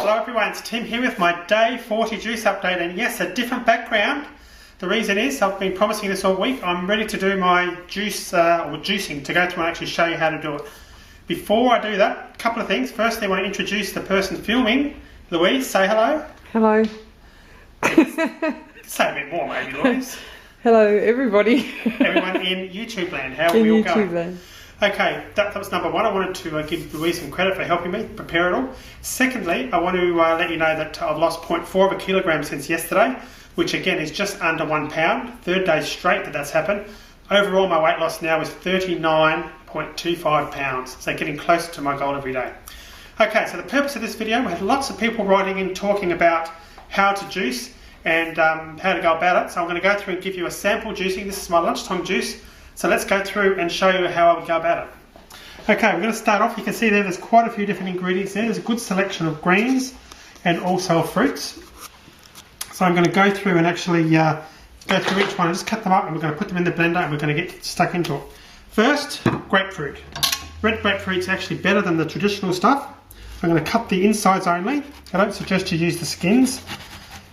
Hello everyone, it's Tim here with my day 40 juice update, and yes, a different background. The reason is I've been promising this all week. I'm ready to do my juice or juicing, to go through and actually show you how to do it. Before I do that, a couple of things. Firstly, I want to introduce the person filming. Louise, say hello. Hello. Say a bit more maybe, Louise. Hello everybody. Everyone in YouTube land, how are we all going? Land. Okay, that was number one. I wanted to give Louise some credit for helping me prepare it all. Secondly, I want to let you know that I've lost 0.4 of a kilogram since yesterday, which again is just under 1 pound. Third day straight that's happened. Overall, my weight loss now is 39.25 pounds, so getting closer to my goal every day. Okay, so the purpose of this video, we had lots of people writing in talking about how to juice and how to go about it. So I'm going to go through and give you a sample juicing. This is my lunchtime juice. So let's go through and show you how I would go about it. Okay, we're going to start off. You can see there's quite a few different ingredients there. There's a good selection of greens and also fruits. So I'm going to go through and actually go through each one and just cut them up, and we're going to put them in the blender and we're going to get stuck into it. First, grapefruit. Red grapefruit's actually better than the traditional stuff. I'm going to cut the insides only. I don't suggest you use the skins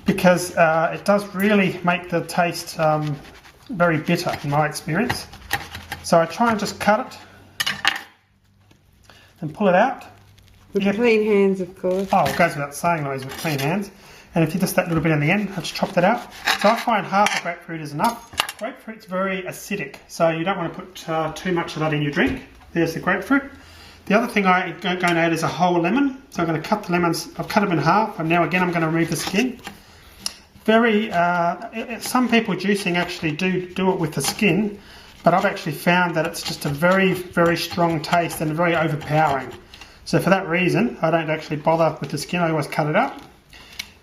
because it does really make the taste very bitter in my experience. So I try and just cut it and pull it out. With clean hands, of course. Oh, it goes without saying, Louise, with clean hands. And if you just that little bit in the end, I just chop that out. So I find half a grapefruit is enough. Grapefruit's very acidic, so you don't want to put too much of that in your drink. There's the grapefruit. The other thing I'm going to add is a whole lemon. So I'm going to cut the lemons. I've cut them in half, and now again I'm going to remove the skin. Some people juicing actually do it with the skin, but I've actually found that it's just a very, very strong taste and very overpowering. So for that reason, I don't actually bother with the skin. I always cut it up.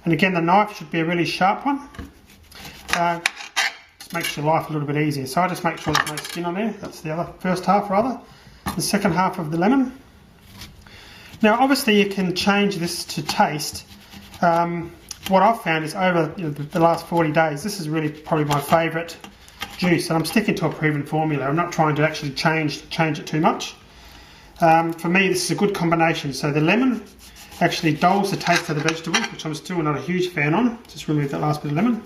And again, the knife should be a really sharp one. Just makes your life a little bit easier. So I just make sure there's no skin on there. That's the first half rather. The second half of the lemon. Now obviously you can change this to taste. What I've found is over the last 40 days, this is really probably my favourite juice, and I'm sticking to a proven formula. I'm not trying to actually change it too much. For me, this is a good combination. So the lemon actually dulls the taste of the vegetables, which I'm still not a huge fan on. Just remove that last bit of lemon.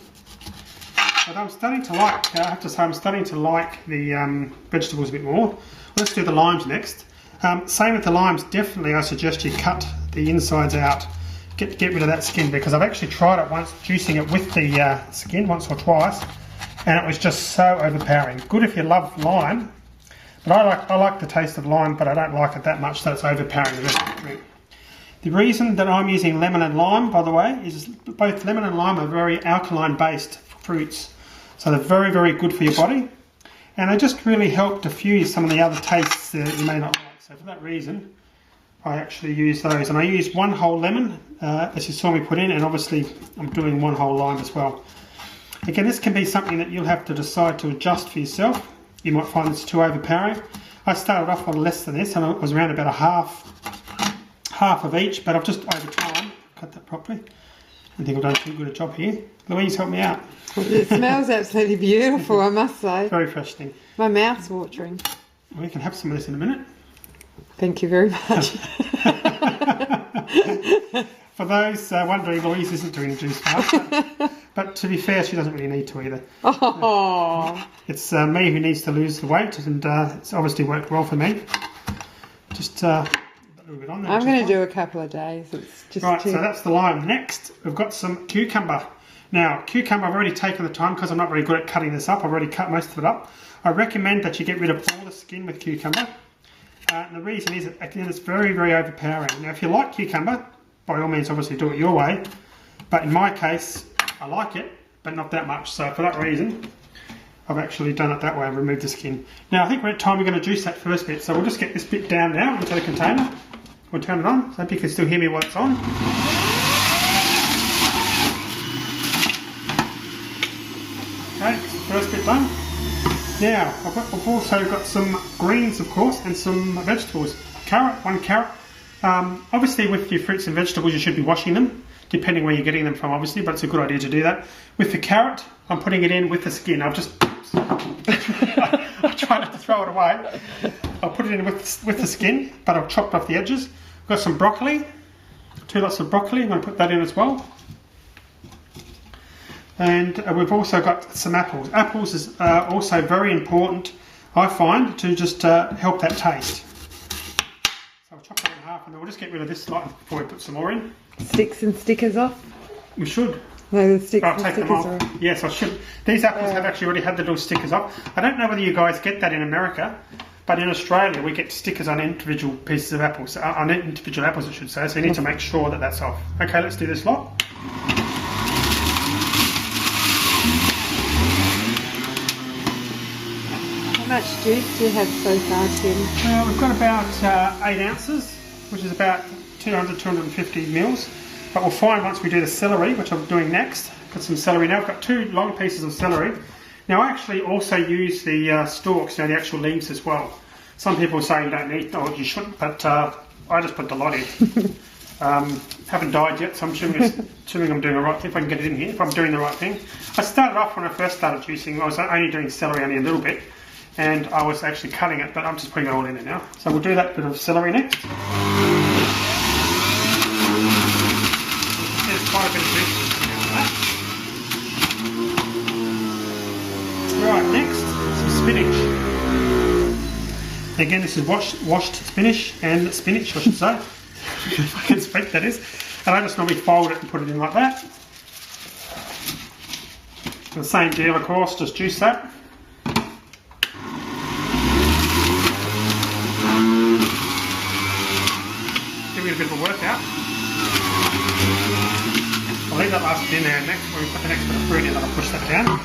But I'm starting to like, I have to say, I'm starting to like the vegetables a bit more. Let's do the limes next. Same with the limes, definitely I suggest you cut the insides out. Get rid of that skin, because I've actually tried it once, juicing it with the skin once or twice, and it was just so overpowering. Good if you love lime, but I like the taste of lime, but I don't like it that much, so it's overpowering the rest of the drink. The reason that I'm using lemon and lime, by the way, is both lemon and lime are very alkaline-based fruits, so they're very, very good for your body, and they just really help diffuse some of the other tastes that you may not like. So for that reason, I actually use those, and I use one whole lemon, as you saw me put in, and obviously I'm doing one whole lime as well. Again, this can be something that you'll have to decide to adjust for yourself. You might find it's too overpowering. I started off on less than this, and it was around about a half of each, but I've just over time cut that properly. I think I've done too good a job here. Louise, help me out. It smells absolutely beautiful, I must say. Very fresh thing. My mouth's watering. We can have some of this in a minute. Thank you very much. For those wondering, Louise isn't doing the juice part, but to be fair, she doesn't really need to either. Oh. It's me who needs to lose the weight, and it's obviously worked well for me. Just a little bit on there. I'm going to do a couple of days. It's just right, so that's the lime. Next, we've got some cucumber. Now, cucumber, I've already taken the time because I'm not very good at cutting this up. I've already cut most of it up. I recommend that you get rid of all the skin with cucumber. And the reason is, again, it's very, very overpowering. Now, if you like cucumber, by all means, obviously do it your way. But in my case, I like it, but not that much. So for that reason, I've actually done it that way and removed the skin. Now, I think we're at time we're going to juice that first bit. So we'll just get this bit down now into the container. We'll turn it on. So I hope you can still hear me while it's on. Okay, first bit done. Now, I've also got some greens, of course, and some vegetables. One carrot. Obviously, with your fruits and vegetables, you should be washing them, depending where you're getting them from, obviously, but it's a good idea to do that. With the carrot, I'm putting it in with the skin. I try not to throw it away. I'll put it in with the skin, but I've chopped off the edges. I've got some broccoli. 2 lots of broccoli. I'm going to put that in as well. And we've also got some apples. Apples is also very important, I find, to just help that taste. So I'll chop that in half and then we'll just get rid of this lot before we put some more in. Sticks and stickers off? We should. No, the sticks I'll and take them stickers off. are. Yes, I should. These apples have actually already had the little stickers off. I don't know whether you guys get that in America, but in Australia we get stickers on individual pieces of apples, on individual apples I should say, so you need to make sure that that's off. Okay, let's do this lot. How much juice do you have so far, Tim? We've got about 8 ounces, which is about 200-250 mils. But we'll find once we do the celery, which I'm doing next. Got some celery now. I've got 2 long pieces of celery. Now I actually also use the stalks, the actual leaves as well. Some people say you don't need, or you shouldn't, but I just put the lot in. Haven't died yet, so I'm assuming I'm doing the right thing, if I can get it in here, if I'm doing the right thing. I started off when I first started juicing, I was only doing celery only a little bit, and I was actually cutting it, but I'm just putting it all in there now. So we'll do that bit of celery next. There's quite a bit of juice. Right, next, some spinach. Again, this is washed spinach, and spinach, I should say. If I can speak, that is. And I just normally fold it and put it in like that. The same deal, of course, just juice that. Give it a bit of a workout. I'll leave that last bit in there next. When we put the next bit of fruit in, I'll push that down.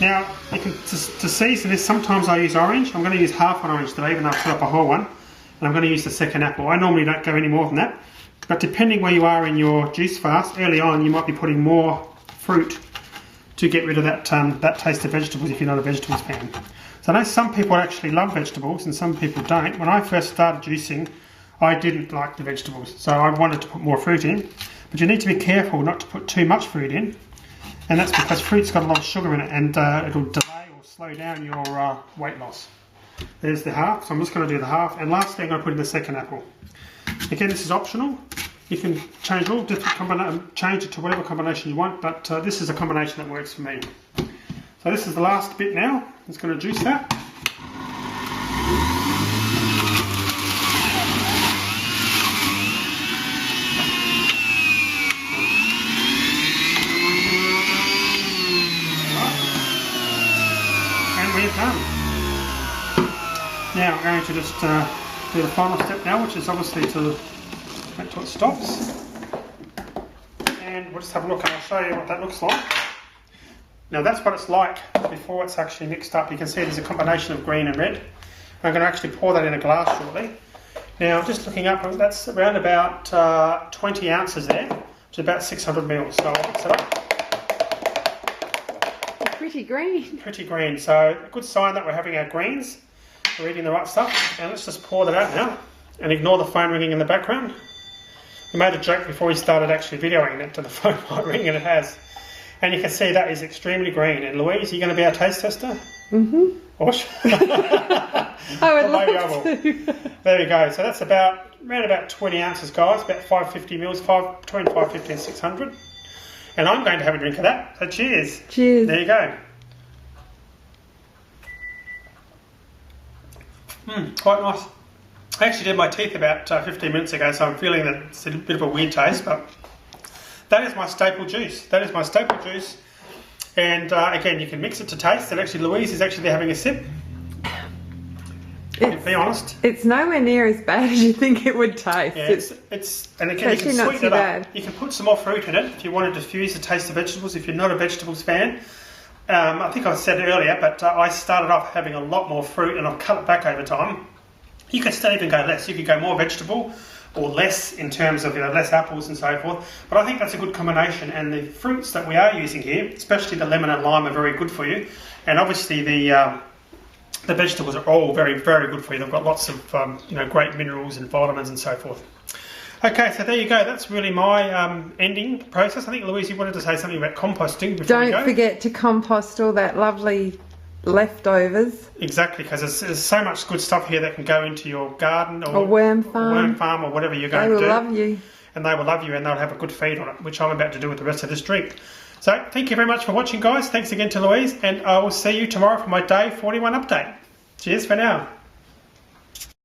Now, you can to season this, sometimes I use orange. I'm going to use half an orange today, even though I put up a whole one. And I'm going to use the second apple. I normally don't go any more than that. But depending where you are in your juice fast, early on you might be putting more fruit to get rid of that that taste of vegetables if you're not a vegetables fan. So I know some people actually love vegetables and some people don't. When I first started juicing, I didn't like the vegetables. So I wanted to put more fruit in. But you need to be careful not to put too much fruit in. And that's because fruit's got a lot of sugar in it and it'll delay or slow down your weight loss. There's the half, so I'm just going to do the half. And lastly, I'm going to put in the second apple. Again, this is optional. You can change all different change it to whatever combination you want, but this is a combination that works for me. So this is the last bit now. I'm just going to juice that. And we're done. Now I'm going to just do the final step now, which is obviously to make sure it stops. And we'll just have a look and I'll show you what that looks like. Now that's what it's like before it's actually mixed up. You can see there's a combination of green and red. I'm going to actually pour that in a glass shortly. Now just looking up, that's around about 20 ounces there, which is about 600 mils. So I'll mix it up. Pretty green. Pretty green, so a good sign that we're having our greens. We're eating the right stuff. And let's just pour that out now and ignore the phone ringing in the background. We made a joke before we started actually videoing it to the phone might ring, and it has. And you can see that is extremely green. And Louise, are you going to be our taste tester? Mm-hmm. I would love to. There you go. So that's around about 20 ounces, guys. About 550 mils, between 550 and 600. And I'm going to have a drink of that. So cheers. Cheers. There you go. Quite nice. I actually did my teeth about 15 minutes ago, so I'm feeling that it's a bit of a weird taste, but that is my staple juice. That is my staple juice. And again, you can mix it to taste. And actually, Louise is actually having a sip. Be honest. It's nowhere near as bad as you think it would taste. Yeah, and again, you can sweeten it up. You can put some more fruit in it if you want to diffuse the taste of vegetables. If you're not a vegetables fan, I think I said it earlier, but I started off having a lot more fruit, and I've cut it back over time. You could still even go less. You could go more vegetable or less in terms of less apples and so forth. But I think that's a good combination. And the fruits that we are using here, especially the lemon and lime, are very good for you. And obviously the vegetables are all very, very good for you. They've got lots of great minerals and vitamins and so forth. Okay, so there you go. That's really my ending process. I think, Louise, you wanted to say something about composting before we go. Don't forget to compost all that lovely leftovers. Exactly, because there's so much good stuff here that can go into your garden or worm farm. Or whatever you're going to do. They will love you. and they will love you and they'll have a good feed on it, which I'm about to do with the rest of this drink. So thank you very much for watching, guys. Thanks again to Louise, and I will see you tomorrow for my day 41 update. Cheers for now.